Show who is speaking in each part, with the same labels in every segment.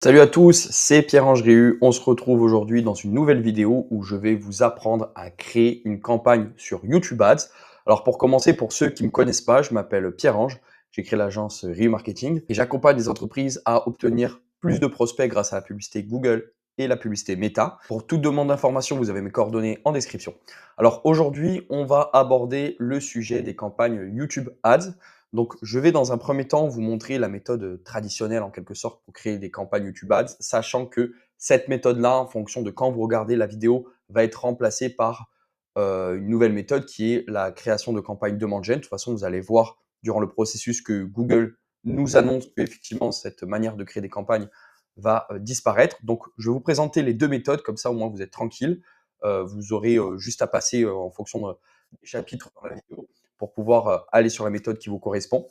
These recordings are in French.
Speaker 1: Salut à tous, c'est Pierre-Ange Réu. On se retrouve aujourd'hui dans une nouvelle vidéo où je vais vous apprendre à créer une campagne sur YouTube Ads. Alors pour commencer, pour ceux qui ne me connaissent pas, je m'appelle Pierre-Ange. J'ai créé l'agence Réu Marketing et j'accompagne les entreprises à obtenir plus de prospects grâce à la publicité Google et la publicité Meta. Pour toute demande d'information, vous avez mes coordonnées en description. Alors aujourd'hui, on va aborder le sujet des campagnes YouTube Ads. Donc, je vais dans un premier temps vous montrer la méthode traditionnelle en quelque sorte pour créer des campagnes YouTube Ads, sachant que cette méthode-là, en fonction de quand vous regardez la vidéo, va être remplacée par une nouvelle méthode qui est la création de campagnes demande gen. De toute façon, vous allez voir durant le processus que Google nous annonce qu'effectivement cette manière de créer des campagnes va disparaître. Donc, je vais vous présenter les deux méthodes, comme ça au moins vous êtes tranquille. Vous aurez juste à passer en fonction des chapitres dans la vidéo pour pouvoir aller sur la méthode qui vous correspond.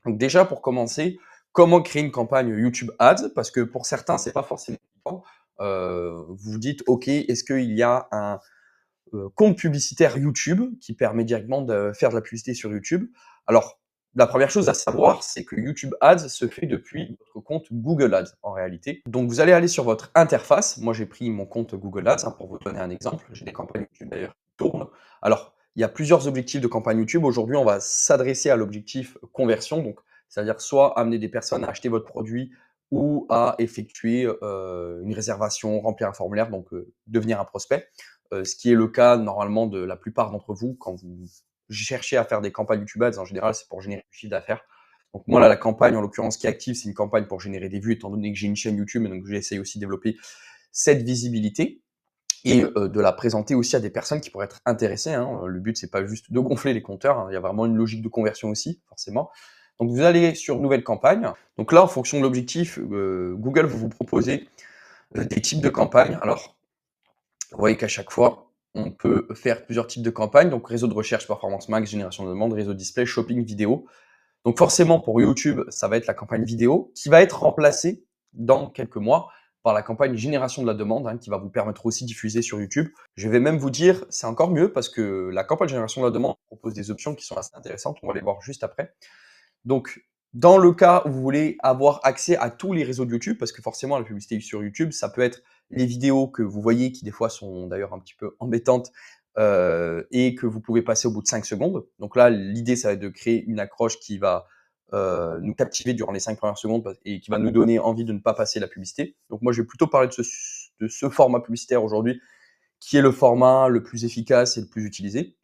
Speaker 1: Donc déjà, pour commencer, comment créer une campagne YouTube Ads? Parce que pour certains, c'est pas forcément évident. Vous vous dites, OK, est-ce qu'il y a un compte publicitaire YouTube qui permet directement de faire de la publicité sur YouTube? Alors, la première chose à savoir, c'est que YouTube Ads se fait depuis votre compte Google Ads en réalité. Donc, vous allez aller sur votre interface. Moi, j'ai pris mon compte Google Ads pour vous donner un exemple. J'ai des campagnes YouTube d'ailleurs qui tournent. Alors, il y a plusieurs objectifs de campagne YouTube. Aujourd'hui, on va s'adresser à l'objectif conversion. Donc, c'est-à-dire soit amener des personnes à acheter votre produit ou à effectuer une réservation, remplir un formulaire, donc devenir un prospect. Ce qui est le cas normalement de la plupart d'entre vous quand vous cherchez à faire des campagnes YouTube Ads. En général, c'est pour générer du chiffre d'affaires. Donc moi, là, la campagne, en l'occurrence, qui est active, c'est une campagne pour générer des vues, étant donné que j'ai une chaîne YouTube, et donc j'essaye aussi de développer cette visibilité et de la présenter aussi à des personnes qui pourraient être intéressées. Le but, c'est pas juste de gonfler les compteurs, il y a vraiment une logique de conversion aussi, forcément. Donc vous allez sur nouvelle campagne. Donc là, en fonction de l'objectif, Google va vous proposer des types de campagnes. Alors, vous voyez qu'à chaque fois, on peut faire plusieurs types de campagnes. Donc, réseau de recherche, performance max, génération de demande, réseau display, shopping, vidéo. Donc, forcément, pour YouTube, ça va être la campagne vidéo qui va être remplacée dans quelques mois par la campagne génération de la demande qui va vous permettre aussi de diffuser sur YouTube. Je vais même vous dire, c'est encore mieux parce que la campagne génération de la demande propose des options qui sont assez intéressantes. On va les voir juste après. Donc, dans le cas où vous voulez avoir accès à tous les réseaux de YouTube, parce que forcément la publicité sur YouTube, ça peut être les vidéos que vous voyez qui des fois sont d'ailleurs un petit peu embêtantes et que vous pouvez passer au bout de 5 secondes. Donc là, l'idée, ça va être de créer une accroche qui va nous captiver durant les 5 premières secondes et qui va nous donner envie de ne pas passer la publicité. Donc moi, je vais plutôt parler de ce format publicitaire aujourd'hui, qui est le format le plus efficace et le plus utilisé.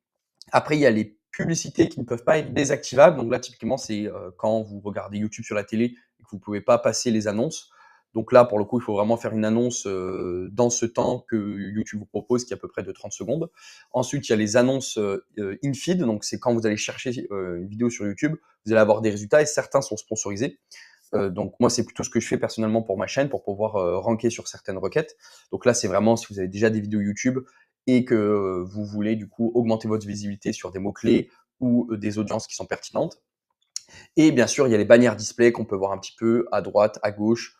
Speaker 1: Après, il y a les publicités qui ne peuvent pas être désactivables. Donc là, typiquement, c'est quand vous regardez YouTube sur la télé et que vous ne pouvez pas passer les annonces. Donc là, pour le coup, il faut vraiment faire une annonce dans ce temps que YouTube vous propose, qui est à peu près de 30 secondes. Ensuite, il y a les annonces in-feed. Donc, c'est quand vous allez chercher une vidéo sur YouTube, vous allez avoir des résultats et certains sont sponsorisés. Donc, moi, c'est plutôt ce que je fais personnellement pour ma chaîne pour pouvoir ranker sur certaines requêtes. Donc là, c'est vraiment si vous avez déjà des vidéos YouTube et que vous voulez du coup augmenter votre visibilité sur des mots-clés ou des audiences qui sont pertinentes. Et bien sûr, il y a les bannières display qu'on peut voir un petit peu à droite, à gauche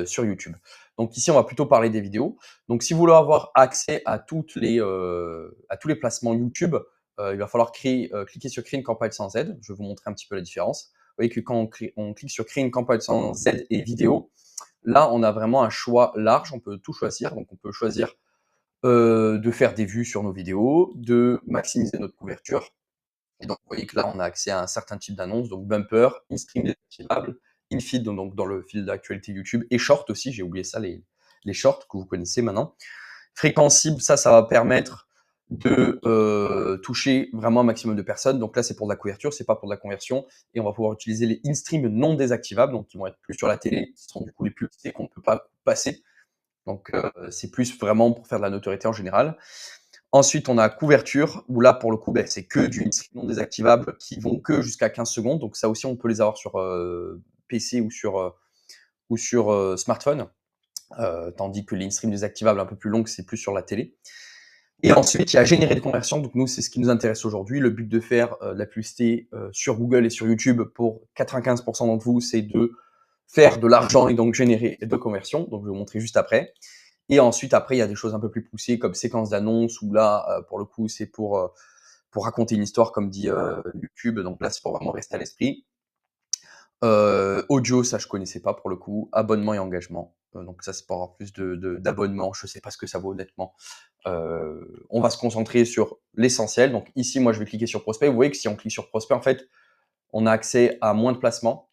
Speaker 1: sur YouTube. Donc ici, on va plutôt parler des vidéos. Donc si vous voulez avoir accès à tous les placements YouTube, il va falloir cliquer sur créer une campagne sans Z. Je vais vous montrer un petit peu la différence. Vous voyez que quand on clique sur créer une campagne sans Z et vidéo, là, on a vraiment un choix large. On peut tout choisir. Donc on peut choisir de faire des vues sur nos vidéos, de maximiser notre couverture. Et donc, vous voyez que là, on a accès à un certain type d'annonce, donc bumper, in-stream désactivable, in-feed, donc dans le fil d'actualité YouTube, et short aussi, j'ai oublié ça, les shorts que vous connaissez maintenant. Fréquence cible, ça va permettre de toucher vraiment un maximum de personnes. Donc là, c'est pour de la couverture, c'est pas pour de la conversion. Et on va pouvoir utiliser les in-stream non désactivables, donc qui vont être plus sur la télé, qui seront du coup les publicités qu'on ne peut pas passer. Donc, c'est plus vraiment pour faire de la notoriété en général. Ensuite, on a couverture, où là, pour le coup, c'est que du non désactivable qui vont que jusqu'à 15 secondes. Donc, ça aussi, on peut les avoir sur PC ou sur smartphone. Tandis que les in-stream désactivables un peu plus longues, c'est plus sur la télé. Et ensuite, il y a générer des conversions. Donc, nous, c'est ce qui nous intéresse aujourd'hui. Le but de faire de la publicité sur Google et sur YouTube pour 95% d'entre vous, c'est de faire de l'argent et donc générer de conversions. Donc, je vais vous montrer juste après. Et ensuite, après, il y a des choses un peu plus poussées comme séquence d'annonces où là, pour le coup, c'est pour raconter une histoire comme dit YouTube. Donc là, c'est pour vraiment rester à l'esprit. Audio, ça je connaissais pas pour le coup. Abonnement et engagement, donc ça c'est pour avoir plus d'abonnements. Je sais pas ce que ça vaut honnêtement. On va se concentrer sur l'essentiel. Donc ici, moi je vais cliquer sur prospect. Vous voyez que si on clique sur prospect, en fait, on a accès à moins de placements.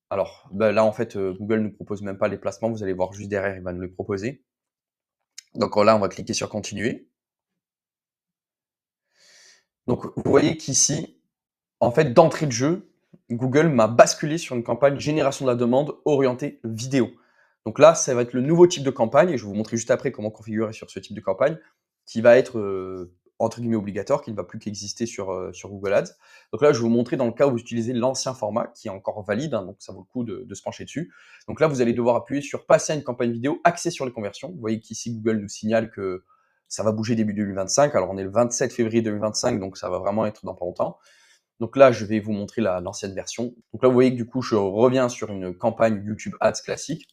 Speaker 1: Alors bah, là, en fait, Google ne propose même pas les placements. Vous allez voir juste derrière, il va nous les proposer. Donc là, on va cliquer sur continuer. Donc vous voyez qu'ici, en fait, d'entrée de jeu, Google m'a basculé sur une campagne génération de la demande orientée vidéo. Donc là, ça va être le nouveau type de campagne, et je vais vous montrer juste après comment configurer sur ce type de campagne, qui va être entre guillemets obligatoire, qui ne va plus qu'exister sur Google Ads. Donc là, je vais vous montrer dans le cas où vous utilisez l'ancien format, qui est encore valide, hein, donc ça vaut le coup de se pencher dessus. Donc là, vous allez devoir appuyer sur passer à une campagne vidéo axée sur les conversions. Vous voyez qu'ici, Google nous signale que ça va bouger début 2025. Alors on est le 27 février 2025, donc ça va vraiment être dans pas longtemps. Donc là, je vais vous montrer l'ancienne version. Donc là, vous voyez que du coup, je reviens sur une campagne YouTube Ads classique.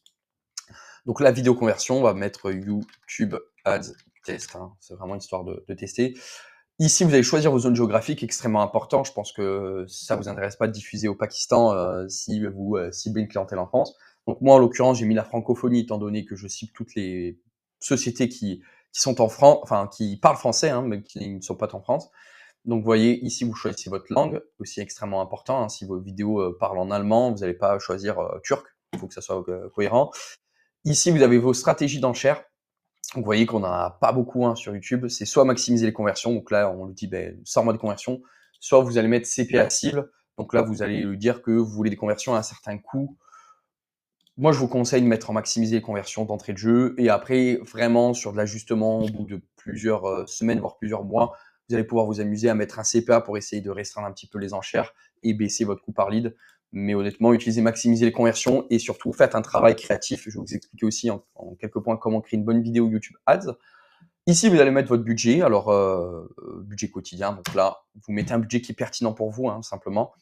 Speaker 1: Donc la vidéo conversion, on va mettre YouTube Ads test, hein. C'est vraiment histoire de tester. Ici, vous allez choisir vos zones géographiques, extrêmement important. Je pense que ça vous intéresse pas de diffuser au Pakistan si vous ciblez une clientèle en France. Donc moi, en l'occurrence, j'ai mis la francophonie étant donné que je cible toutes les sociétés qui sont en France, enfin qui parlent français, hein, mais qui ne sont pas en France. Donc, vous voyez, ici, vous choisissez votre langue, aussi extrêmement important, hein. Si vos vidéos parlent en allemand, vous n'allez pas choisir turc, il faut que ça soit cohérent. Ici, vous avez vos stratégies d'enchères. Vous voyez qu'on n'a pas beaucoup hein, sur YouTube. C'est soit maximiser les conversions, donc là, on lui dit, ben, sors-moi des conversions, soit vous allez mettre CPA cible. Donc là, vous allez lui dire que vous voulez des conversions à un certain coût. Moi, je vous conseille de mettre en maximiser les conversions d'entrée de jeu. Et après, vraiment, sur de l'ajustement, au bout de plusieurs semaines, voire plusieurs mois, vous allez pouvoir vous amuser à mettre un CPA pour essayer de restreindre un petit peu les enchères et baisser votre coût par lead. Mais honnêtement, utilisez maximiser les conversions et surtout faites un travail créatif. Je vais vous expliquer aussi en quelques points comment créer une bonne vidéo YouTube Ads. Ici, vous allez mettre votre budget. Alors, budget quotidien. Donc là, vous mettez un budget qui est pertinent pour vous, hein, simplement.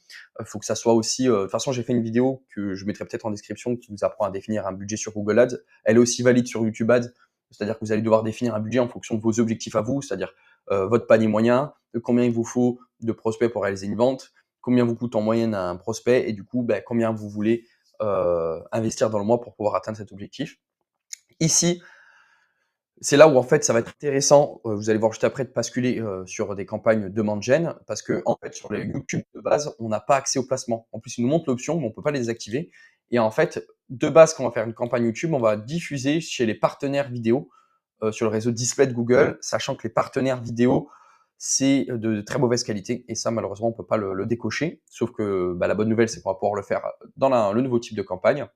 Speaker 1: Il faut que ça soit aussi. De toute façon, j'ai fait une vidéo que je mettrai peut-être en description qui vous apprend à définir un budget sur Google Ads. Elle est aussi valide sur YouTube Ads. C'est-à-dire que vous allez devoir définir un budget en fonction de vos objectifs à vous, c'est-à-dire votre panier moyen, combien il vous faut de prospects pour réaliser une vente, combien vous coûte en moyenne un prospect, et du coup, ben, combien vous voulez investir dans le mois pour pouvoir atteindre cet objectif. Ici, c'est là où en fait ça va être intéressant, vous allez voir juste après de basculer, sur des campagnes demande gen parce qu'en fait sur les YouTube de base, on n'a pas accès aux placements. En plus, ils nous montrent l'option, mais on peut pas les désactiver et en fait, de base, quand on va faire une campagne YouTube, on va diffuser chez les partenaires vidéo, sur le réseau display de Google, sachant que les partenaires vidéo, c'est de très mauvaise qualité et ça malheureusement on peut pas le décocher. Sauf que, bah, la bonne nouvelle, c'est qu'on va pouvoir le faire dans le nouveau type de campagne.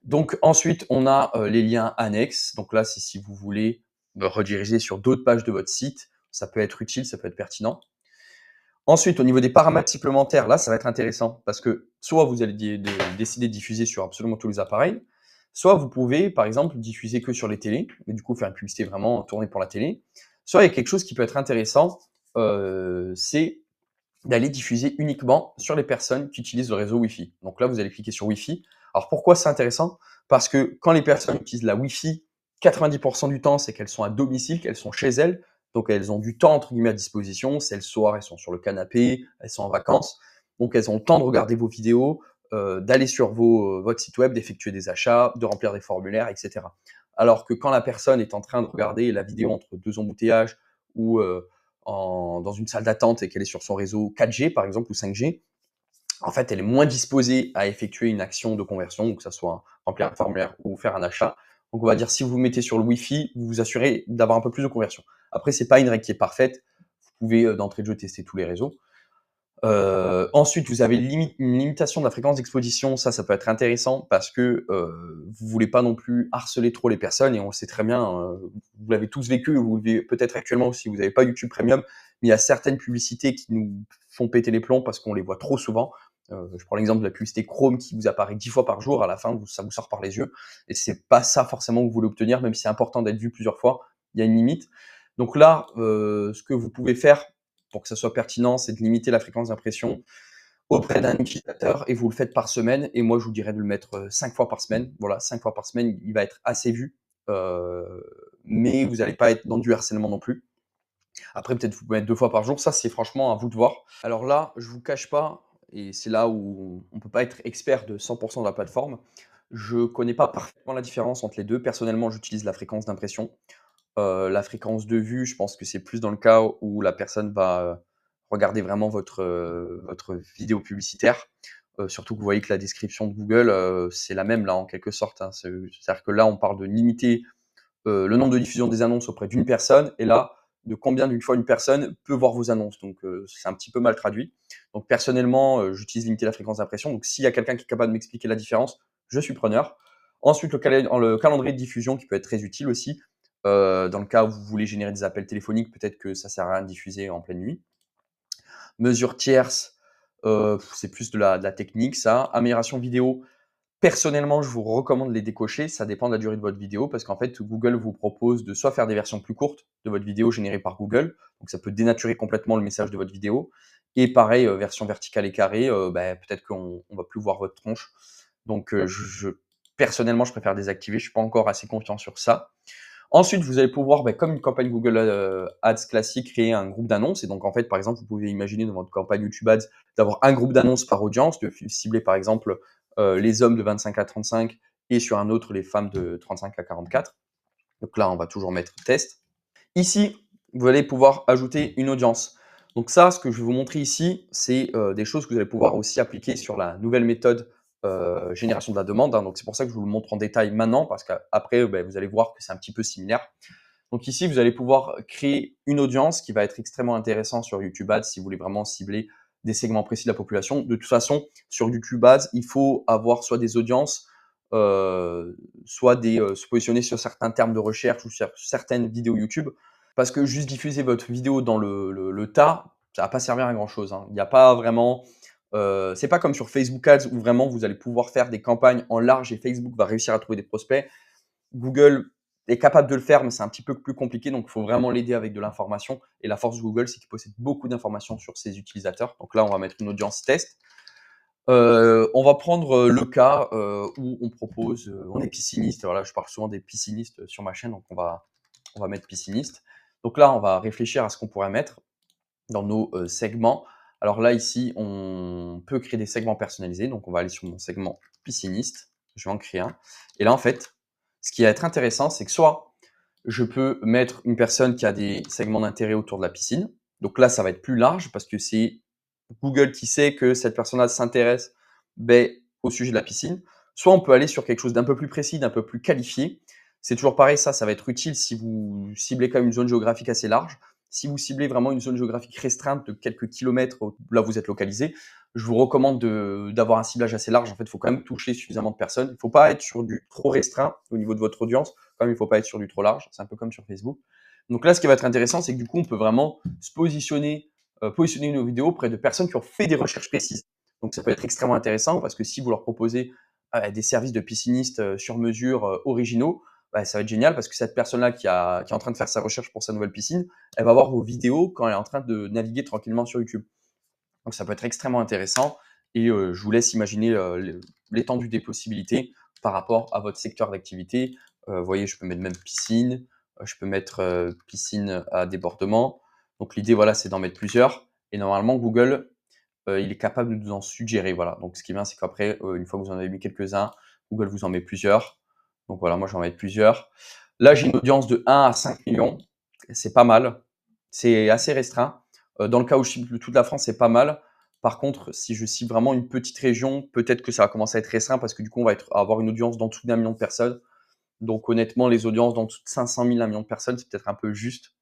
Speaker 1: Donc ensuite, on a les liens annexes. Donc là, c'est si vous voulez rediriger sur d'autres pages de votre site, ça peut être utile, ça peut être pertinent. Ensuite, au niveau des paramètres supplémentaires, là, ça va être intéressant parce que soit vous allez décider de diffuser sur absolument tous les appareils, soit vous pouvez, par exemple, diffuser que sur les télés, et du coup faire une publicité vraiment tournée pour la télé. Soit il y a quelque chose qui peut être intéressant, c'est d'aller diffuser uniquement sur les personnes qui utilisent le réseau Wi-Fi. Donc là, vous allez cliquer sur Wi-Fi. Alors pourquoi c'est intéressant? Parce que quand les personnes utilisent la Wi-Fi, 90% du temps, c'est qu'elles sont à domicile, qu'elles sont chez elles. Donc elles ont du temps entre guillemets à disposition. C'est le soir, elles sont sur le canapé, elles sont en vacances. Donc elles ont le temps de regarder vos vidéos, d'aller sur votre site web, d'effectuer des achats, de remplir des formulaires, etc. Alors que quand la personne est en train de regarder la vidéo entre deux embouteillages ou dans une salle d'attente et qu'elle est sur son réseau 4G par exemple ou 5G, en fait, elle est moins disposée à effectuer une action de conversion, donc que ça soit remplir un formulaire ou faire un achat. Donc on va dire si vous vous mettez sur le Wi-Fi, vous vous assurez d'avoir un peu plus de conversion. Après, c'est pas une règle qui est parfaite. Vous pouvez d'entrée de jeu tester tous les réseaux. Ensuite, vous avez une limitation de la fréquence d'exposition. Ça peut être intéressant parce que vous voulez pas non plus harceler trop les personnes et on le sait très bien, vous l'avez tous vécu, vous le vivez peut-être actuellement si vous n'avez pas YouTube Premium, mais il y a certaines publicités qui nous font péter les plombs parce qu'on les voit trop souvent. Je prends l'exemple de la publicité Chrome qui vous apparaît 10 fois par jour, à la fin, ça vous sort par les yeux et c'est pas ça forcément que vous voulez obtenir, même si c'est important d'être vu plusieurs fois, il y a une limite. Donc là, ce que vous pouvez faire pour que ça soit pertinent, c'est de limiter la fréquence d'impression auprès d'un utilisateur et vous le faites par semaine. Et moi, je vous dirais de le mettre 5 fois par semaine. Voilà, 5 fois par semaine, il va être assez vu, mais vous n'allez pas être dans du harcèlement non plus. Après, peut-être vous pouvez mettre 2 fois par jour. Ça, c'est franchement à vous de voir. Alors là, je vous cache pas, et c'est là où on ne peut pas être expert de 100 de la plateforme. Je ne connais pas parfaitement la différence entre les 2. Personnellement, j'utilise la fréquence d'impression. La fréquence de vue, je pense que c'est plus dans le cas où la personne va, regarder vraiment votre vidéo publicitaire. Surtout que vous voyez que la description de Google, c'est la même là, en quelque sorte, hein. C'est-à-dire que là, on parle de limiter, le nombre de diffusions des annonces auprès d'une personne et là, de combien d'une fois une personne peut voir vos annonces. Donc, c'est un petit peu mal traduit. Donc personnellement, j'utilise limiter la fréquence d'impression. Donc s'il y a quelqu'un qui est capable de m'expliquer la différence, je suis preneur. Ensuite, le calendrier de diffusion qui peut être très utile aussi. Dans le cas où vous voulez générer des appels téléphoniques, peut-être que ça sert à rien de diffuser en pleine nuit. Mesures tierces, c'est plus de la technique ça. Amélioration vidéo, personnellement, je vous recommande les décocher. Ça dépend de la durée de votre vidéo parce qu'en fait, Google vous propose de soit faire des versions plus courtes de votre vidéo générée par Google, donc ça peut dénaturer complètement le message de votre vidéo. Et pareil, version verticale et carrée, peut-être qu'on va plus voir votre tronche. Donc, personnellement, je préfère désactiver. Je suis pas encore assez confiant sur ça. Ensuite, vous allez pouvoir, comme une campagne Google Ads classique, créer un groupe d'annonces. Et donc, en fait, par exemple, vous pouvez imaginer dans votre campagne YouTube Ads d'avoir un groupe d'annonces par audience, de cibler par exemple les hommes de 25 à 35 et sur un autre les femmes de 35 à 44. Donc là, on va toujours mettre test. Ici, vous allez pouvoir ajouter une audience. Donc ça, ce que je vais vous montrer ici, c'est des choses que vous allez pouvoir aussi appliquer sur la nouvelle méthode génération de la demande, hein. Donc c'est pour ça que je vous le montre en détail maintenant, parce qu'après, vous allez voir que c'est un petit peu similaire. Donc ici, vous allez pouvoir créer une audience qui va être extrêmement intéressante sur YouTube Ads si vous voulez vraiment cibler des segments précis de la population. De toute façon, sur YouTube Ads, il faut avoir soit des audiences, soit se positionner sur certains termes de recherche ou sur certaines vidéos YouTube. Parce que juste diffuser votre vidéo dans le tas, ça va pas servir à grand chose, hein. Il n'y a pas vraiment, c'est pas comme sur Facebook Ads où vraiment vous allez pouvoir faire des campagnes en large et Facebook va réussir à trouver des prospects. Google est capable de le faire, mais c'est un petit peu plus compliqué, donc il faut vraiment l'aider avec de l'information. Et la force de Google, c'est qu'il possède beaucoup d'informations sur ses utilisateurs. Donc là, on va mettre une audience test. On va prendre le cas où on propose, on est pisciniste. Voilà, je parle souvent des piscinistes sur ma chaîne, donc on va mettre pisciniste. Donc là, on va réfléchir à ce qu'on pourrait mettre dans nos segments. Alors là, ici, on peut créer des segments personnalisés. Donc, on va aller sur mon segment pisciniste. Je vais en créer un. Et là, en fait, ce qui va être intéressant, c'est que soit je peux mettre une personne qui a des segments d'intérêt autour de la piscine. Donc là, ça va être plus large parce que c'est Google qui sait que cette personne-là s'intéresse au sujet de la piscine. Soit on peut aller sur quelque chose d'un peu plus précis, d'un peu plus qualifié. C'est toujours pareil, ça va être utile si vous ciblez quand même une zone géographique assez large. Si vous ciblez vraiment une zone géographique restreinte de quelques kilomètres, là où vous êtes localisé, je vous recommande d'avoir un ciblage assez large. En fait, il faut quand même toucher suffisamment de personnes. Il ne faut pas être sur du trop restreint au niveau de votre audience, comme il ne faut pas être sur du trop large. C'est un peu comme sur Facebook. Donc là, ce qui va être intéressant, c'est que du coup, on peut vraiment se positionner nos vidéos auprès de personnes qui ont fait des recherches précises. Donc ça peut être extrêmement intéressant parce que si vous leur proposez des services de piscinistes sur mesure originaux, ça va être génial parce que cette personne-là qui est en train de faire sa recherche pour sa nouvelle piscine, elle va voir vos vidéos quand elle est en train de naviguer tranquillement sur YouTube. Donc ça peut être extrêmement intéressant et je vous laisse imaginer l'étendue des possibilités par rapport à votre secteur d'activité. Vous voyez, je peux mettre même piscine, je peux mettre piscine à débordement. Donc l'idée, voilà, c'est d'en mettre plusieurs. Et normalement, Google, il est capable de nous en suggérer. Voilà. Donc ce qui est bien, c'est qu'après, une fois que vous en avez mis quelques-uns, Google vous en met plusieurs. Donc voilà, moi j'en mets plusieurs. Là, j'ai une audience de 1 à 5 millions. C'est pas mal. C'est assez restreint. Dans le cas où je cible toute la France, c'est pas mal. Par contre, si je cible vraiment une petite région, peut-être que ça va commencer à être restreint parce que du coup, on va avoir une audience d'en dessous d'1 million de personnes. Donc honnêtement, les audiences d'en dessous de 500 000, 1 million de personnes, c'est peut-être un peu juste.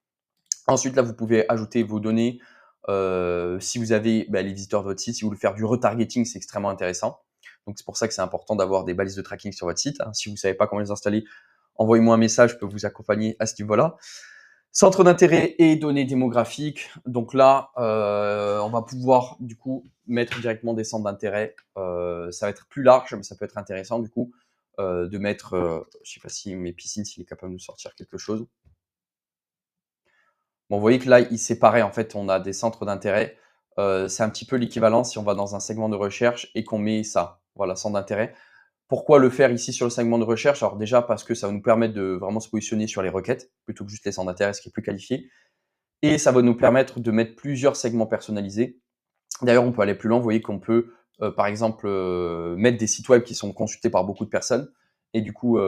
Speaker 1: Ensuite, là, vous pouvez ajouter vos données. Si vous avez les visiteurs de votre site, si vous voulez faire du retargeting, c'est extrêmement intéressant. Donc c'est pour ça que c'est important d'avoir des balises de tracking sur votre site, hein. Si vous ne savez pas comment les installer, envoyez-moi un message, je peux vous accompagner à ce niveau-là. Centre d'intérêt et données démographiques. Donc là, on va pouvoir du coup mettre directement des centres d'intérêt. Ça va être plus large, mais ça peut être intéressant du coup de mettre, je ne sais pas si mes piscines, s'il est capable de nous sortir quelque chose. Bon, vous voyez que là, il séparait en fait, on a des centres d'intérêt. C'est un petit peu l'équivalent si on va dans un segment de recherche et qu'on met ça, voilà, centre d'intérêt. Pourquoi le faire ici sur le segment de recherche? Alors déjà parce que ça va nous permettre de vraiment se positionner sur les requêtes plutôt que juste les centres d'intérêt, ce qui est plus qualifié. Et ça va nous permettre de mettre plusieurs segments personnalisés. D'ailleurs, on peut aller plus loin. Vous voyez qu'on peut, par exemple, mettre des sites web qui sont consultés par beaucoup de personnes et du coup,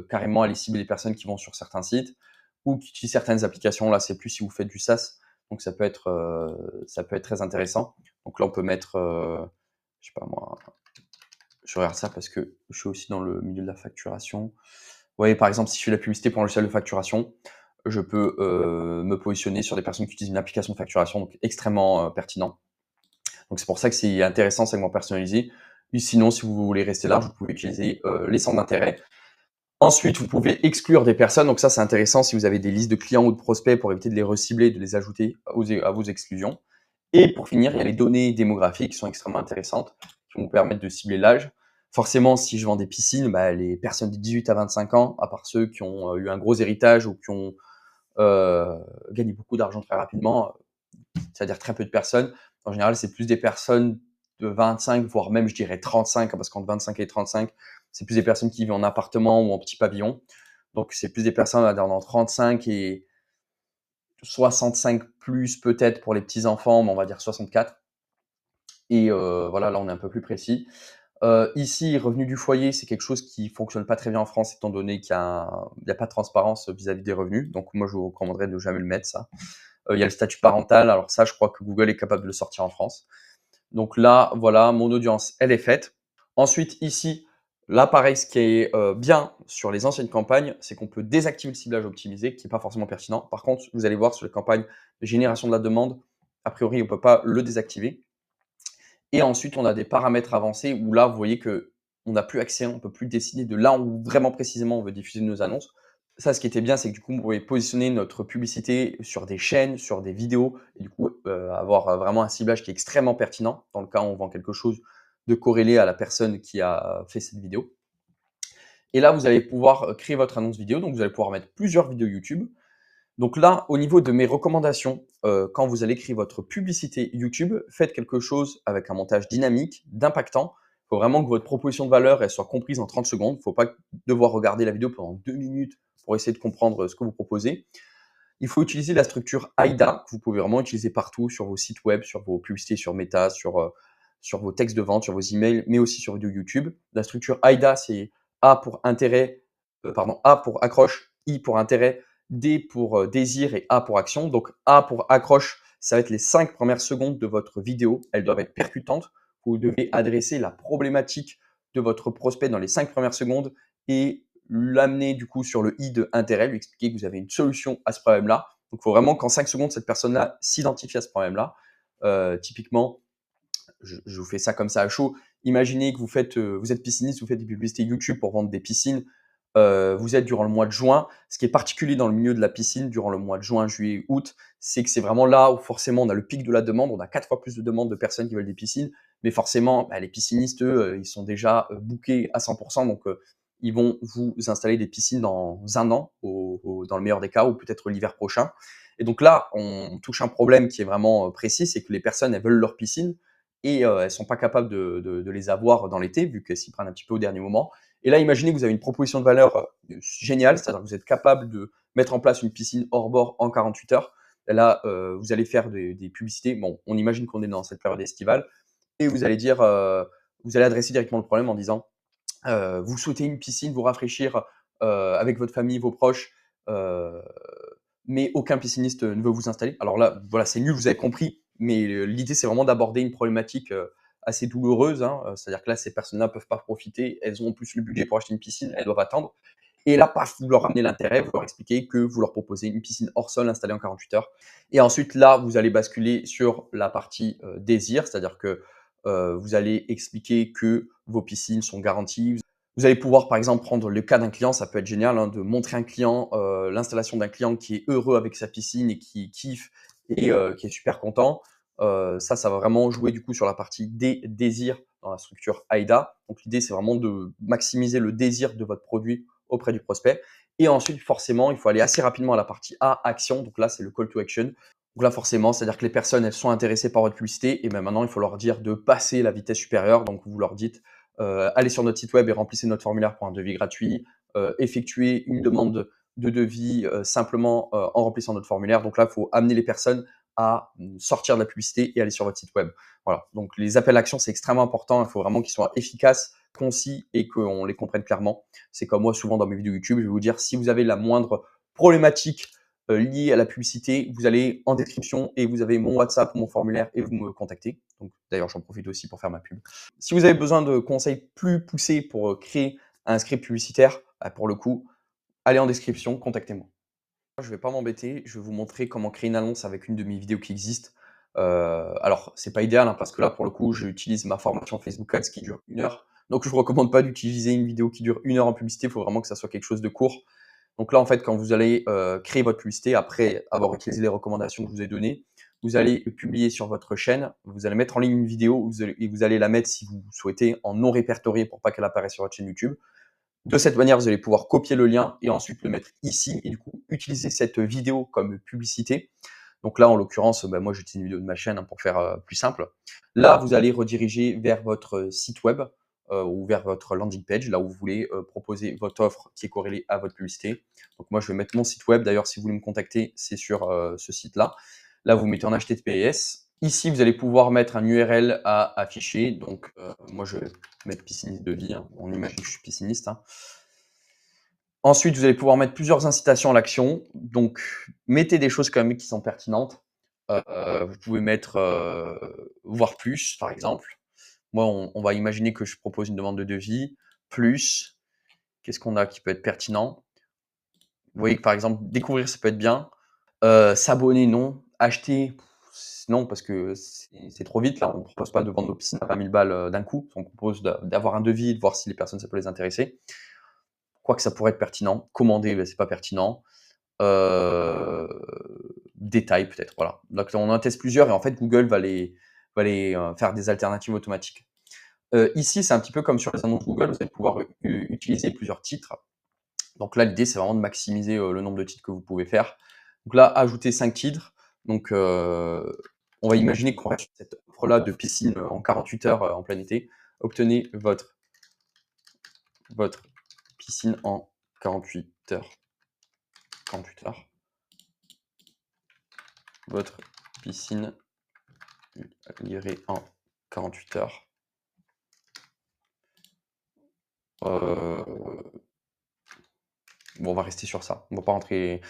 Speaker 1: carrément aller cibler les personnes qui vont sur certains sites ou qui utilisent certaines applications. Là, c'est plus si vous faites du SaaS, donc ça peut être très intéressant. Donc là, on peut mettre, je sais pas moi, je regarde ça parce que je suis aussi dans le milieu de la facturation. Vous voyez, par exemple, si je fais de la publicité pour un logiciel de facturation, je peux, me positionner sur des personnes qui utilisent une application de facturation, donc extrêmement, pertinent. Donc c'est pour ça que c'est intéressant, segment personnalisé. Et sinon, si vous voulez rester large, vous pouvez utiliser les centres d'intérêt. Ensuite, vous pouvez exclure des personnes. Donc ça, c'est intéressant si vous avez des listes de clients ou de prospects pour éviter de les recibler, de les ajouter à vos exclusions. Et pour finir, il y a les données démographiques qui sont extrêmement intéressantes, qui vont vous permettre de cibler l'âge. Forcément, si je vends des piscines, bah, les personnes de 18 à 25 ans, à part ceux qui ont eu un gros héritage ou qui ont gagné beaucoup d'argent très rapidement, c'est-à-dire très peu de personnes. En général, c'est plus des personnes de 25, voire même, je dirais 35, parce qu'entre 25 et 35, c'est plus des personnes qui vivent en appartement ou en petit pavillon. Donc, c'est plus des personnes, on va dire, dans 35 et 65 plus peut-être pour les petits-enfants, mais on va dire 64. Et voilà, là, on est un peu plus précis. Ici, revenu du foyer, c'est quelque chose qui fonctionne pas très bien en France, étant donné qu'il y a pas de transparence vis-à-vis des revenus. Donc, moi, je vous recommanderais de jamais le mettre, ça. Il y a le statut parental. Alors ça, je crois que Google est capable de le sortir en France. Donc là, voilà, mon audience, elle est faite. Ensuite, ici, là, pareil, ce qui est bien sur les anciennes campagnes, c'est qu'on peut désactiver le ciblage optimisé, qui n'est pas forcément pertinent. Par contre, vous allez voir sur les campagnes de génération de la demande, a priori, on ne peut pas le désactiver. Et ensuite, on a des paramètres avancés où là, vous voyez que on n'a plus accès, on ne peut plus décider de là où vraiment précisément on veut diffuser nos annonces. Ça, ce qui était bien, c'est que du coup, on pouvait positionner notre publicité sur des chaînes, sur des vidéos, et du coup, avoir vraiment un ciblage qui est extrêmement pertinent, dans le cas où on vend quelque chose de corrélé à la personne qui a fait cette vidéo. Et là, vous allez pouvoir créer votre annonce vidéo, donc vous allez pouvoir mettre plusieurs vidéos YouTube. Donc là, au niveau de mes recommandations, quand vous allez créer votre publicité YouTube, faites quelque chose avec un montage dynamique, d'impactant. Il faut vraiment que votre proposition de valeur elle soit comprise en 30 secondes. Il ne faut pas devoir regarder la vidéo pendant 2 minutes pour essayer de comprendre ce que vous proposez. Il faut utiliser la structure AIDA, que vous pouvez vraiment utiliser partout sur vos sites web, sur vos publicités sur Meta, sur vos textes de vente, sur vos emails, mais aussi sur vidéo YouTube. La structure AIDA, c'est A pour intérêt, A pour accroche, I pour intérêt, D pour désir et A pour action. Donc A pour accroche, ça va être les 5 premières secondes de votre vidéo. Elles doivent être percutantes. Vous devez adresser la problématique de votre prospect dans les 5 premières secondes et l'amener du coup sur le I de intérêt, lui expliquer que vous avez une solution à ce problème-là. Donc, il faut vraiment qu'en 5 secondes, cette personne-là s'identifie à ce problème-là. Typiquement, je vous fais ça comme ça à chaud. Imaginez que vous êtes pisciniste, vous faites des publicités YouTube pour vendre des piscines. Vous êtes durant le mois de juin. Ce qui est particulier dans le milieu de la piscine, durant le mois de juin, juillet, août, c'est que c'est vraiment là où forcément on a le pic de la demande. On a 4 fois plus de demandes de personnes qui veulent des piscines. Mais forcément, les piscinistes, eux, ils sont déjà bookés à 100%. Donc, ils vont vous installer des piscines dans un an, dans le meilleur des cas, ou peut-être l'hiver prochain. Et donc là, on touche un problème qui est vraiment précis, c'est que les personnes, elles veulent leur piscine et elles sont pas capables de les avoir dans l'été, vu qu'elles s'y prennent un petit peu au dernier moment. Et là, imaginez que vous avez une proposition de valeur géniale, c'est-à-dire que vous êtes capable de mettre en place une piscine hors bord en 48 heures. Et là, vous allez faire des publicités. Bon, on imagine qu'on est dans cette période estivale et vous allez dire, vous allez adresser directement le problème en disant vous souhaitez une piscine, vous rafraîchir avec votre famille, vos proches, euh, mais aucun pisciniste ne veut vous installer. Alors là, voilà, c'est nul, vous avez compris, mais l'idée, c'est vraiment d'aborder une problématique assez douloureuse. Hein. C'est-à-dire que là, ces personnes-là ne peuvent pas profiter, elles ont en plus le budget pour acheter une piscine, elles doivent attendre. Et là, paf, vous leur ramenez l'intérêt, vous leur expliquez que vous leur proposez une piscine hors sol installée en 48 heures. Et ensuite, là, vous allez basculer sur la partie désir, c'est-à-dire que vous allez expliquer que vos piscines sont garanties. Vous allez pouvoir, par exemple, prendre le cas d'un client, ça peut être génial, hein, de montrer un client, l'installation d'un client qui est heureux avec sa piscine et qui kiffe et qui est super content. Ça va vraiment jouer du coup sur la partie désir dans la structure AIDA. Donc l'idée, c'est vraiment de maximiser le désir de votre produit auprès du prospect. Et ensuite, forcément, il faut aller assez rapidement à la partie A, action. Donc là, c'est le call to action. Donc là, forcément, c'est-à-dire que les personnes, elles sont intéressées par votre publicité et même maintenant, il faut leur dire de passer la vitesse supérieure. Donc vous leur dites, allez sur notre site web et remplissez notre formulaire pour un devis gratuit, effectuez une demande de devis simplement en remplissant notre formulaire. Donc là, il faut amener les personnes à sortir de la publicité et aller sur votre site web. Voilà. Donc les appels à action, c'est extrêmement important. Il faut vraiment qu'ils soient efficaces, concis et qu'on les comprenne clairement. C'est comme moi, souvent dans mes vidéos YouTube, je vais vous dire si vous avez la moindre problématique liée à la publicité, vous allez en description et vous avez mon WhatsApp, mon formulaire et vous me contactez. Donc d'ailleurs, j'en profite aussi pour faire ma pub. Si vous avez besoin de conseils plus poussés pour créer un script publicitaire, bah, pour le coup, allez en description, contactez-moi. Je ne vais pas m'embêter, je vais vous montrer comment créer une annonce avec une de mes vidéos qui existent. Alors, c'est pas idéal, hein, parce que là, pour le coup, j'utilise ma formation Facebook Ads qui dure 1 heure. Donc, je ne vous recommande pas d'utiliser une vidéo qui dure 1 heure en publicité. Il faut vraiment que ça soit quelque chose de court. Donc là, en fait, quand vous allez créer votre publicité, après avoir utilisé les recommandations que je vous ai données, vous allez le publier sur votre chaîne. Vous allez mettre en ligne une vidéo et vous allez la mettre, si vous souhaitez, en non répertorié pour pas qu'elle apparaisse sur votre chaîne YouTube. De cette manière, vous allez pouvoir copier le lien et ensuite le mettre ici et du coup utiliser cette vidéo comme publicité. Donc là, en l'occurrence, bah, moi j'utilise une vidéo de ma chaîne, hein, pour faire plus simple. Là, vous allez rediriger vers votre site web ou vers votre landing page, là où vous voulez proposer votre offre qui est corrélée à votre publicité. Donc moi, je vais mettre mon site web. D'ailleurs, si vous voulez me contacter, c'est sur ce site-là. Là, vous mettez en HTTPS. Ici, vous allez pouvoir mettre un URL à afficher. Donc, moi, je vais mettre pisciniste de vie, hein. On imagine que je suis pisciniste, hein. Ensuite, vous allez pouvoir mettre plusieurs incitations à l'action. Donc, mettez des choses quand même qui sont pertinentes. Vous pouvez mettre voir plus, par exemple. Moi, on va imaginer que je propose une demande de devis. Plus, qu'est-ce qu'on a qui peut être pertinent? Vous voyez que par exemple, découvrir, ça peut être bien. S'abonner, non. Acheter, non, parce que c'est trop vite. Là, on ne propose pas de vendre nos piscines à 20 000 balles d'un coup. On propose d'avoir un devis, de voir si les personnes, ça peut les intéresser. Quoique ça pourrait être pertinent. Commander, ben, c'est pas pertinent. Détail peut-être, voilà. Donc on en teste plusieurs et en fait Google va les faire des alternatives automatiques. Ici, c'est un petit peu comme sur les annonces Google, vous allez pouvoir utiliser plusieurs titres. Donc là, l'idée, c'est vraiment de maximiser le nombre de titres que vous pouvez faire. Donc là, ajouter 5 titres. Donc, on va imaginer qu'on reste sur cette offre-là de piscine en 48 heures en plein été. Obtenez votre piscine en 48 heures. 48 heures. Votre piscine livrée en 48 heures. Bon, on va rester sur ça. On va pas rentrer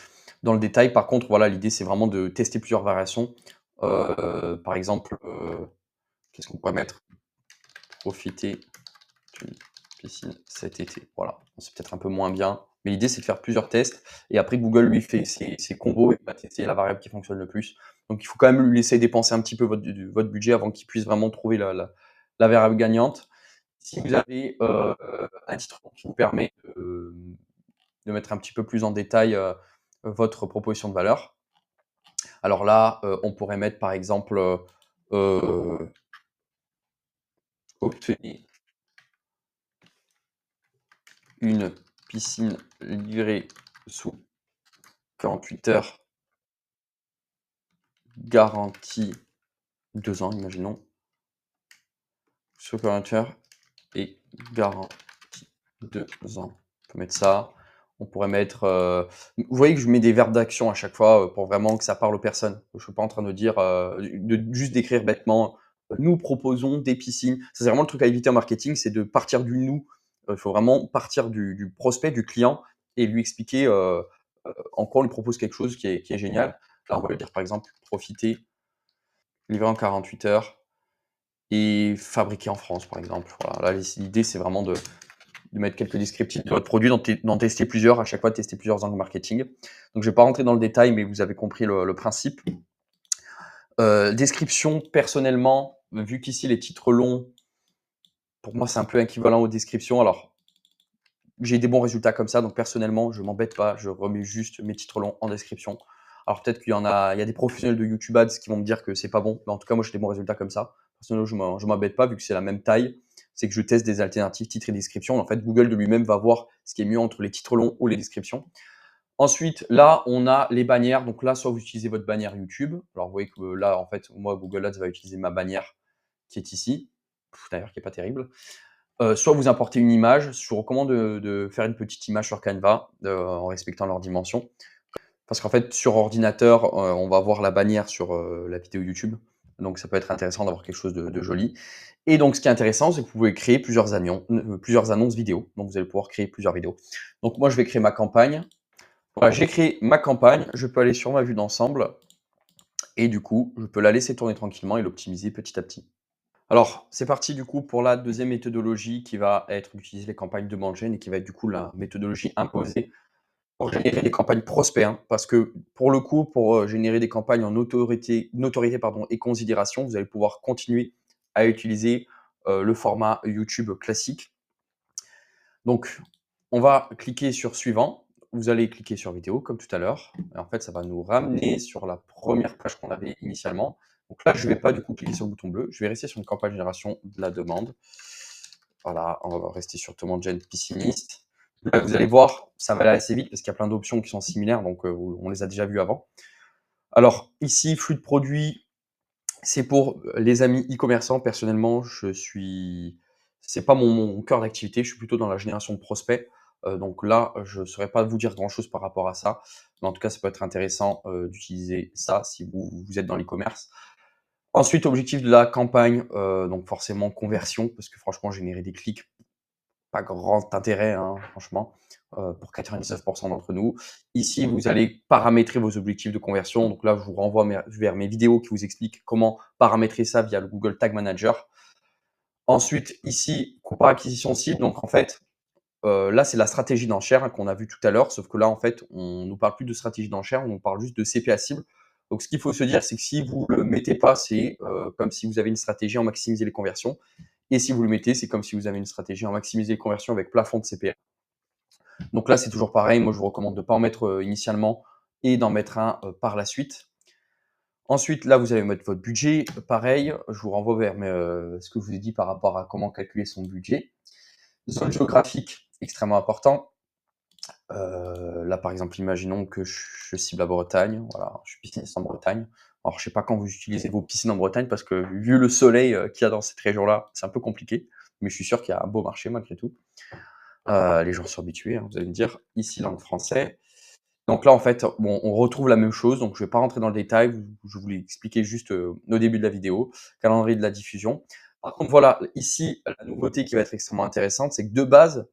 Speaker 1: dans le détail. Par contre, voilà, l'idée, c'est vraiment de tester plusieurs variations. Par exemple, qu'est-ce qu'on pourrait mettre? Profiter d'une piscine cet été. Voilà, c'est peut-être un peu moins bien, mais l'idée, c'est de faire plusieurs tests et après Google, lui, fait ses combos et va tester la variable qui fonctionne le plus. Donc il faut quand même lui laisser dépenser un petit peu votre budget avant qu'il puisse vraiment trouver la variable gagnante. Si vous avez un titre qui vous permet de mettre un petit peu plus en détail votre proposition de valeur, alors là, on pourrait mettre par exemple obtenir une piscine livrée sous 48 heures, garantie 2 ans, imaginons. Sous 48 heures et garantie 2 ans. On peut mettre ça. On pourrait mettre. Vous voyez que je mets des verbes d'action à chaque fois pour vraiment que ça parle aux personnes. Je ne suis pas en train de dire, de juste d'écrire bêtement. Nous proposons des piscines. Ça, c'est vraiment le truc à éviter en marketing, c'est de partir du nous. Il faut vraiment partir du prospect, du client et lui expliquer en quoi on lui propose quelque chose qui est génial. Là, on va lui dire par exemple, profiter, livrer en 48 heures et fabriqué en France, par exemple. Voilà. Là, l'idée, c'est vraiment de mettre quelques descriptifs de votre produit, d'en tester plusieurs, à chaque fois de tester plusieurs angles marketing. Donc, je ne vais pas rentrer dans le détail, mais vous avez compris le principe. Description, personnellement, vu qu'ici, les titres longs, pour moi, c'est un peu équivalent aux descriptions. Alors, j'ai des bons résultats comme ça, donc personnellement, je ne m'embête pas, je remets juste mes titres longs en description. Alors peut-être il y a des professionnels de YouTube Ads qui vont me dire que c'est pas bon, mais en tout cas, moi, j'ai des bons résultats comme ça. Personnellement, je ne m'embête pas vu que c'est la même taille. C'est que je teste des alternatives titres et descriptions. En fait, Google de lui-même va voir ce qui est mieux entre les titres longs ou les descriptions. Ensuite, là, on a les bannières. Donc là, soit vous utilisez votre bannière YouTube. Alors, vous voyez que là, en fait, moi, Google Ads va utiliser ma bannière qui est ici. D'ailleurs, qui n'est pas terrible. Soit vous importez une image. Je vous recommande de faire une petite image sur Canva en respectant leurs dimensions. Parce qu'en fait, sur ordinateur, on va voir la bannière sur, la vidéo YouTube. Donc ça peut être intéressant d'avoir quelque chose de joli. Et donc ce qui est intéressant, c'est que vous pouvez créer plusieurs annonces vidéo. Donc vous allez pouvoir créer plusieurs vidéos. Donc moi, je vais créer ma campagne. Voilà, j'ai créé ma campagne, je peux aller sur ma vue d'ensemble et du coup, je peux la laisser tourner tranquillement et l'optimiser petit à petit. Alors, c'est parti du coup pour la deuxième méthodologie qui va être d'utiliser les campagnes de demande gen et qui va être du coup la méthodologie imposée pour générer des campagnes prospères, hein. Parce que pour le coup, pour, générer des campagnes en notoriété pardon et considération, vous allez pouvoir continuer à utiliser, le format YouTube classique. Donc, on va cliquer sur suivant. Vous allez cliquer sur vidéo comme tout à l'heure. Et en fait, ça va nous ramener sur la première page qu'on avait initialement. Donc là, je ne vais pas du coup cliquer sur le bouton bleu. Je vais rester sur une campagne génération de la demande. Voilà, on va rester sur demande gen pessimiste. Là, vous allez voir, ça va aller assez vite parce qu'il y a plein d'options qui sont similaires, donc on les a déjà vues avant. Alors ici, flux de produits, c'est pour les amis e-commerçants. Personnellement, c'est pas mon cœur d'activité. Je suis plutôt dans la génération de prospects. Donc là, je ne saurais pas vous dire grand-chose par rapport à ça. Mais en tout cas, ça peut être intéressant d'utiliser ça si vous êtes dans l'e-commerce. Ensuite, objectif de la campagne, donc forcément conversion, parce que franchement, générer des clics, pas grand intérêt, hein, franchement, pour 99 d'entre nous. Ici, vous allez paramétrer vos objectifs de conversion. Donc là, je vous renvoie vers mes vidéos qui vous expliquent comment paramétrer ça via le Google Tag Manager. Ensuite, ici, compare acquisition cible. Donc en fait, là, c'est la stratégie d'enchère, hein, qu'on a vu tout à l'heure, sauf que là, en fait, on nous parle plus de stratégie d'enchère, on nous parle juste de CPA cible. Donc ce qu'il faut se dire, c'est que si vous le mettez pas, c'est comme si vous avez une stratégie en maximiser les conversions. Et si vous le mettez, c'est comme si vous avez une stratégie en maximiser les conversions avec plafond de CPA. Donc là, c'est toujours pareil. Moi, je vous recommande de ne pas en mettre initialement et d'en mettre un par la suite. Ensuite, là, vous allez mettre votre budget. Pareil, je vous renvoie vers ce que je vous ai dit par rapport à comment calculer son budget. Zone géographique, extrêmement important. Là, par exemple, imaginons que je cible la Bretagne. Voilà, je suis pisciniste en Bretagne. Alors, je ne sais pas quand vous utilisez vos piscines en Bretagne parce que vu le soleil qu'il y a dans cette région-là, c'est un peu compliqué. Mais je suis sûr qu'il y a un beau marché malgré tout. Les gens sont habitués, hein, vous allez me dire. Ici, langue français. Donc là, en fait, bon, on retrouve la même chose. Donc, je ne vais pas rentrer dans le détail. Je vous l'ai expliqué juste au début de la vidéo. Calendrier de la diffusion. Par contre, voilà, ici, la nouveauté qui va être extrêmement intéressante, c'est que de base,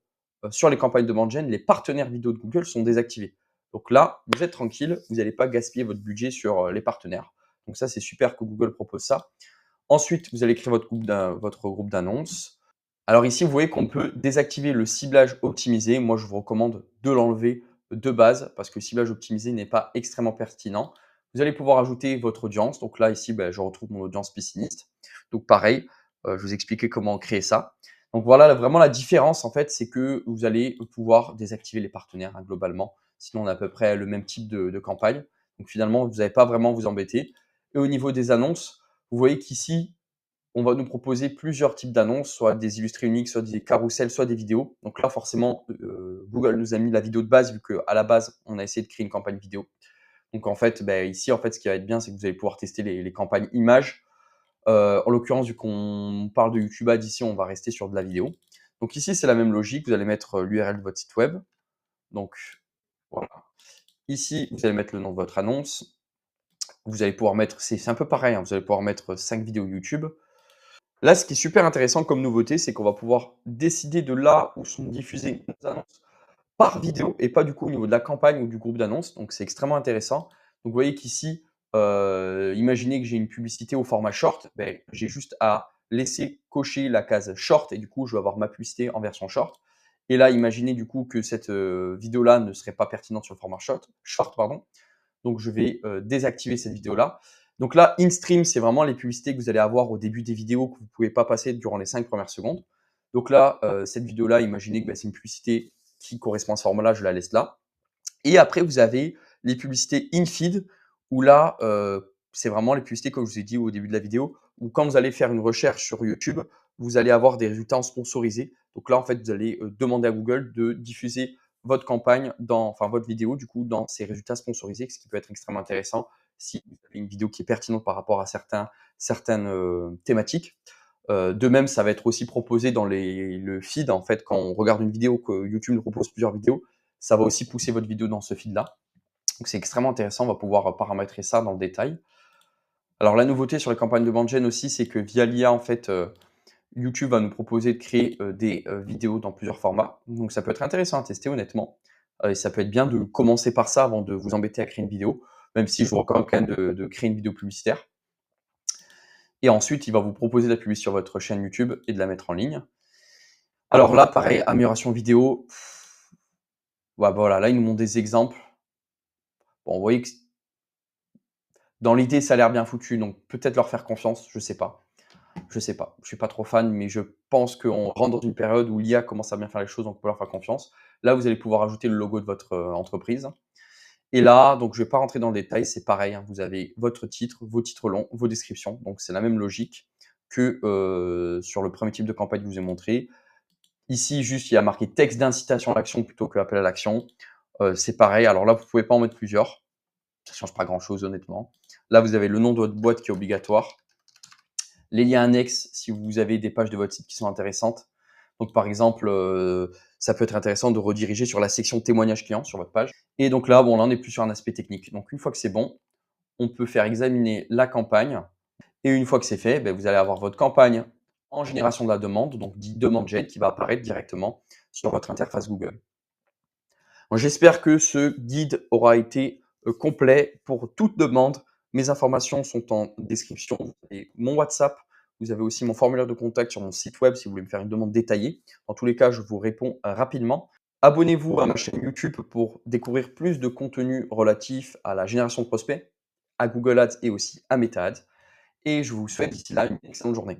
Speaker 1: sur les campagnes de demande gen, les partenaires vidéo de Google sont désactivés. Donc là, vous êtes tranquille, vous n'allez pas gaspiller votre budget sur les partenaires. Donc ça, c'est super que Google propose ça. Ensuite, vous allez créer votre groupe d'annonces. Alors ici, vous voyez qu'on peut désactiver le ciblage optimisé. Moi, je vous recommande de l'enlever de base parce que le ciblage optimisé n'est pas extrêmement pertinent. Vous allez pouvoir ajouter votre audience. Donc là, ici, je retrouve mon audience pisciniste. Donc pareil, je vous expliquer comment créer ça. Donc voilà, vraiment la différence, en fait, c'est que vous allez pouvoir désactiver les partenaires, hein, globalement. Sinon, on a à peu près le même type de campagne. Donc finalement, vous n'allez pas vraiment vous embêter. Et au niveau des annonces, vous voyez qu'ici, on va nous proposer plusieurs types d'annonces, soit des illustrés uniques, soit des carousels, soit des vidéos. Donc là, forcément, Google nous a mis la vidéo de base, vu qu'à la base, on a essayé de créer une campagne vidéo. Donc en fait, ici, en fait, ce qui va être bien, c'est que vous allez pouvoir tester les campagnes images. En l'occurrence, vu qu'on parle de YouTube Ads ici, on va rester sur de la vidéo. Donc ici, c'est la même logique. Vous allez mettre l'URL de votre site web. Donc voilà. Ici, vous allez mettre le nom de votre annonce. Vous allez pouvoir mettre, c'est un peu pareil, hein, vous allez pouvoir mettre 5 vidéos YouTube. Là, ce qui est super intéressant comme nouveauté, c'est qu'on va pouvoir décider de là où sont diffusées nos annonces par vidéo et pas du coup au niveau de la campagne ou du groupe d'annonces. Donc, c'est extrêmement intéressant. Donc, vous voyez qu'ici, imaginez que j'ai une publicité au format short. J'ai juste à laisser cocher la case short et du coup, je vais avoir ma publicité en version short. Et là, imaginez du coup que cette vidéo-là ne serait pas pertinente sur le format short pardon. Donc, je vais désactiver cette vidéo-là. Donc là, in-stream, c'est vraiment les publicités que vous allez avoir au début des vidéos que vous ne pouvez pas passer durant les 5 premières secondes. Donc là, cette vidéo-là, imaginez que c'est une publicité qui correspond à ce format-là, je la laisse là. Et après, vous avez les publicités in-feed, où là, c'est vraiment les publicités, comme je vous ai dit au début de la vidéo, où quand vous allez faire une recherche sur YouTube, vous allez avoir des résultats sponsorisés. Donc là, en fait, vous allez demander à Google de diffuser votre campagne, enfin votre vidéo, du coup, dans ces résultats sponsorisés, ce qui peut être extrêmement intéressant si vous avez une vidéo qui est pertinente par rapport à certaines thématiques. De même, ça va être aussi proposé dans le feed. En fait, quand on regarde une vidéo que YouTube nous propose plusieurs vidéos, ça va aussi pousser votre vidéo dans ce feed-là. Donc c'est extrêmement intéressant, on va pouvoir paramétrer ça dans le détail. Alors la nouveauté sur les campagnes de bande gen aussi, c'est que via l'IA, en fait, YouTube va nous proposer de créer, des, vidéos dans plusieurs formats. Donc ça peut être intéressant à tester honnêtement, et ça peut être bien de commencer par ça avant de vous embêter à créer une vidéo, même si je vous recommande quand même de créer une vidéo publicitaire. Et ensuite, il va vous proposer de la publier sur votre chaîne YouTube et de la mettre en ligne. Alors là, pareil, amélioration vidéo, ouais, voilà, là, ils nous montrent des exemples. Bon, vous voyez que dans l'idée, ça a l'air bien foutu, donc peut-être leur faire confiance, je sais pas. Je sais pas, je suis pas trop fan, mais je pense qu'on rentre dans une période où l'IA commence à bien faire les choses, donc on peut leur faire confiance. Là, vous allez pouvoir ajouter le logo de votre, entreprise. Et là, donc je vais pas rentrer dans le détail, c'est pareil, hein, vous avez votre titre, vos titres longs, vos descriptions, donc c'est la même logique que, sur le premier type de campagne que je vous ai montré. Ici, juste, il y a marqué texte d'incitation à l'action plutôt que appel à l'action. C'est pareil, alors là, vous pouvez pas en mettre plusieurs, ça change pas grand-chose honnêtement. Là, vous avez le nom de votre boîte qui est obligatoire. Les liens annexes, si vous avez des pages de votre site qui sont intéressantes. Donc par exemple, ça peut être intéressant de rediriger sur la section témoignages clients sur votre page. Et donc là, bon, là, on est plus sur un aspect technique. Donc une fois que c'est bon, on peut faire examiner la campagne. Et une fois que c'est fait, vous allez avoir votre campagne en génération de la demande, donc dit demande gen, qui va apparaître directement sur votre interface Google. J'espère que ce guide aura été complet pour toute demande. Mes informations sont en description. Vous avez mon WhatsApp, vous avez aussi mon formulaire de contact sur mon site web si vous voulez me faire une demande détaillée. Dans tous les cas, je vous réponds rapidement. Abonnez-vous à ma chaîne YouTube pour découvrir plus de contenu relatif à la génération de prospects, à Google Ads et aussi à Meta Ads. Et je vous souhaite d'ici là une excellente journée.